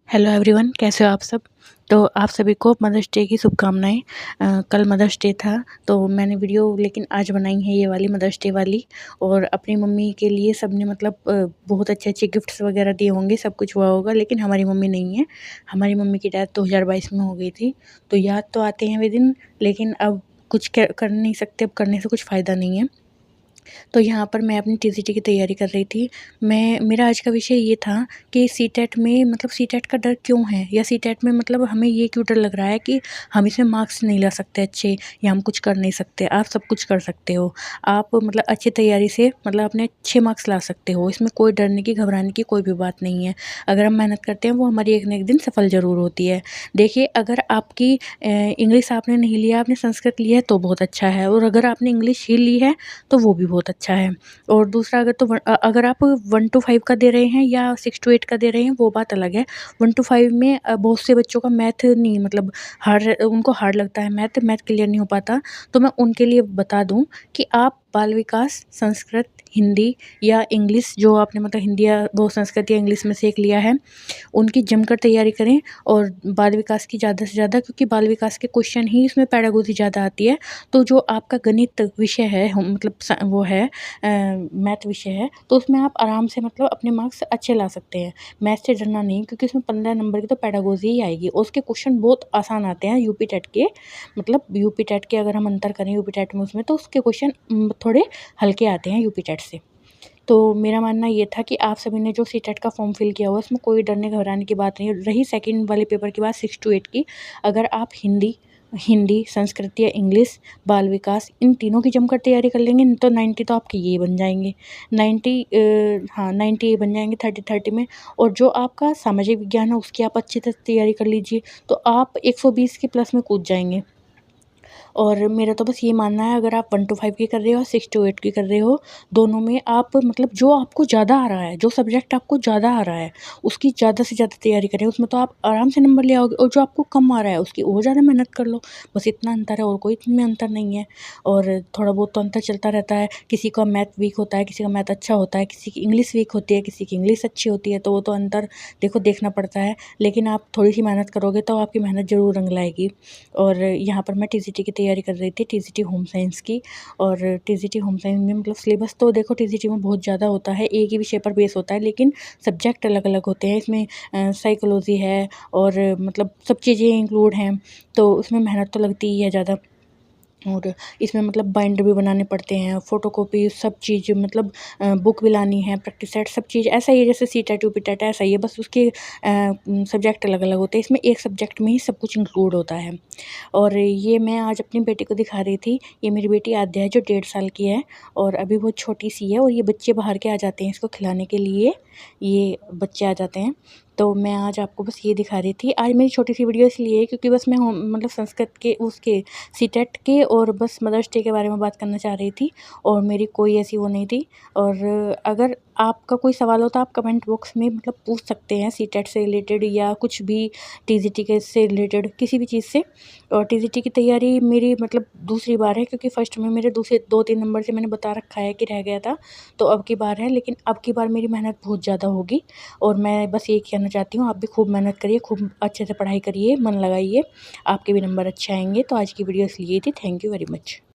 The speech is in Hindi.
हेलो एवरीवन, कैसे हो आप सब। तो आप सभी को मदर्स डे की शुभकामनाएं। कल मदर्स डे था तो मैंने वीडियो लेकिन आज बनाई है ये वाली मदर्स डे वाली। और अपनी मम्मी के लिए सबने मतलब बहुत अच्छे अच्छे गिफ्ट्स वगैरह दिए होंगे, सब कुछ हुआ होगा, लेकिन हमारी मम्मी नहीं है। हमारी मम्मी की डेथ 2022 में हो गई थी। तो याद तो आते हैं वे दिन, लेकिन अब कुछ कर नहीं सकते, अब करने से कुछ फ़ायदा नहीं है। तो यहाँ पर मैं अपनी टीजीटी की तैयारी कर रही थी। मेरा आज का विषय ये था कि सीटेट में मतलब सीटेट का डर क्यों है, या सीटेट में मतलब हमें ये क्यों डर लग रहा है कि हम इसमें मार्क्स नहीं ला सकते अच्छे, या हम कुछ कर नहीं सकते। आप सब कुछ कर सकते हो। आप मतलब अच्छी तैयारी से मतलब अपने अच्छे मार्क्स ला सकते हो। इसमें कोई डरने की, घबराने की कोई भी बात नहीं है। अगर हम मेहनत करते हैं वो हमारी एक न एक दिन सफल ज़रूर होती है। देखिए, अगर आपकी इंग्लिश आपने नहीं लिया, आपने संस्कृत लिया है तो बहुत अच्छा है, और अगर आपने इंग्लिश ही ली है तो वो भी बहुत अच्छा है। और दूसरा, अगर आप 1 to 5 का दे रहे हैं या 6 to 8 का दे रहे हैं वो बात अलग है। 1 to 5 में बहुत से बच्चों का मैथ नहीं मतलब उनको हार्ड लगता है, मैथ क्लियर नहीं हो पाता। तो मैं उनके लिए बता दूं कि आप बाल विकास, संस्कृत, हिंदी या इंग्लिश, जो आपने मतलब हिंदी या वो संस्कृत या इंग्लिश में से एक लिया है, उनकी जमकर तैयारी करें। और बाल विकास की ज़्यादा से ज़्यादा, क्योंकि बाल विकास के क्वेश्चन ही इसमें पेडागोजी ज़्यादा आती है। तो जो आपका गणित विषय है, हम मतलब वो है मैथ विषय है, तो उसमें आप आराम से मतलब अपने मार्क्स अच्छे ला सकते हैं। मैथ से डरना नहीं, क्योंकि उसमें 15 नंबर की तो पेडागोजी ही आएगी, और उसके क्वेश्चन बहुत आसान आते हैं यूपी टेट के। मतलब यूपी टेट के अगर हम अंतर करें यूपी टेट में उसमें, तो उसके क्वेश्चन थोड़े हल्के आते हैं यूपी टेट से। तो मेरा मानना ये था कि आप सभी ने जो सीटेट का फॉर्म फिल किया हुआ है उसमें कोई डरने घबराने की बात नहीं है। रही सेकंड वाले पेपर की बात 6 to 8 की, अगर आप हिंदी, संस्कृत या इंग्लिश, बाल विकास, इन तीनों की जमकर तैयारी कर लेंगे तो 90 तो आपके ये बन जाएंगे। 90 हाँ 90 ये बन जाएंगे 30-30 में। और जो आपका सामाजिक विज्ञान है उसकी आप अच्छी तरह तैयारी कर लीजिए, तो आप 120 के प्लस में कूद जाएंगे। और मेरा तो बस ये मानना है, अगर आप 1 to 5 की कर रहे हो, 6 to 8 की कर रहे हो, दोनों में आप मतलब जो आपको ज़्यादा आ रहा है, जो सब्जेक्ट आपको ज़्यादा आ रहा है, उसकी ज़्यादा से ज़्यादा तैयारी करें। उसमें तो आप आराम से नंबर ले आओगे, और जो आपको कम आ रहा है उसकी और ज़्यादा मेहनत कर लो। बस इतना अंतर है, और कोई इसमें अंतर नहीं है। और थोड़ा बहुत तो अंतर चलता रहता है। किसी का मैथ वीक होता है, किसी का मैथ अच्छा होता है, किसी की इंग्लिश वीक होती है, किसी की इंग्लिश अच्छी होती है, तो वो तो अंतर देखना पड़ता है। लेकिन आप थोड़ी सी मेहनत करोगे तो आपकी मेहनत ज़रूर रंग लाएगी। और यहाँ पर मैं टीजीटी की तैयारी कर रही थी, टीजीटी होम साइंस की। और टीजीटी होम साइंस में मतलब सिलेबस तो देखो टीजीटी में बहुत ज़्यादा होता है, एक ही विषय पर बेस होता है, लेकिन सब्जेक्ट अलग अलग होते हैं। इसमें साइकोलॉजी है, और मतलब सब चीज़ें इंक्लूड हैं, तो उसमें मेहनत तो लगती ही है ज़्यादा। और इसमें मतलब बाइंडर भी बनाने पड़ते हैं, फ़ोटोकॉपी, सब चीज़ मतलब बुक भी लानी है, प्रैक्टिस सेट, सब चीज़ ऐसा ही है जैसे सीटेट यूपीटेट ऐसा ही है, बस उसके सब्जेक्ट अलग अलग होते हैं। इसमें एक सब्जेक्ट में ही सब कुछ इंक्लूड होता है। और ये मैं आज अपनी बेटी को दिखा रही थी। ये मेरी बेटी आद्या है, जो 1.5 साल की है, और अभी बहुत छोटी सी है। और ये बच्चे बाहर के आ जाते हैं इसको खिलाने के लिए, ये बच्चे आ जाते हैं। तो मैं आज आपको बस ये दिखा रही थी। आज मेरी छोटी सी वीडियो इसलिए है क्योंकि बस मैं मतलब संस्कृत के उसके सीटेट के और बस मदर्स डे के बारे में बात करना चाह रही थी, और मेरी कोई ऐसी वो नहीं थी। और अगर आपका कोई सवाल हो तो आप कमेंट बॉक्स में मतलब पूछ सकते हैं, सीटेट से रिलेटेड या कुछ भी, टीजीटी के से रिलेटेड किसी भी चीज़ से। और टीजीटी की तैयारी मेरी मतलब दूसरी बार है, क्योंकि फर्स्ट में मेरे दूसरे 2-3 नंबर से मैंने बता रखा है कि रह गया था, तो अब की बार है। लेकिन अब की बार मेरी मेहनत बहुत ज़्यादा होगी, और मैं बस ये कहना चाहती हूँ, आप भी खूब मेहनत करिए, खूब अच्छे से पढ़ाई करिए, मन लगाइए, आपके भी नंबर अच्छे आएंगे। तो आज की वीडियो इसलिए थी। Thank you very much.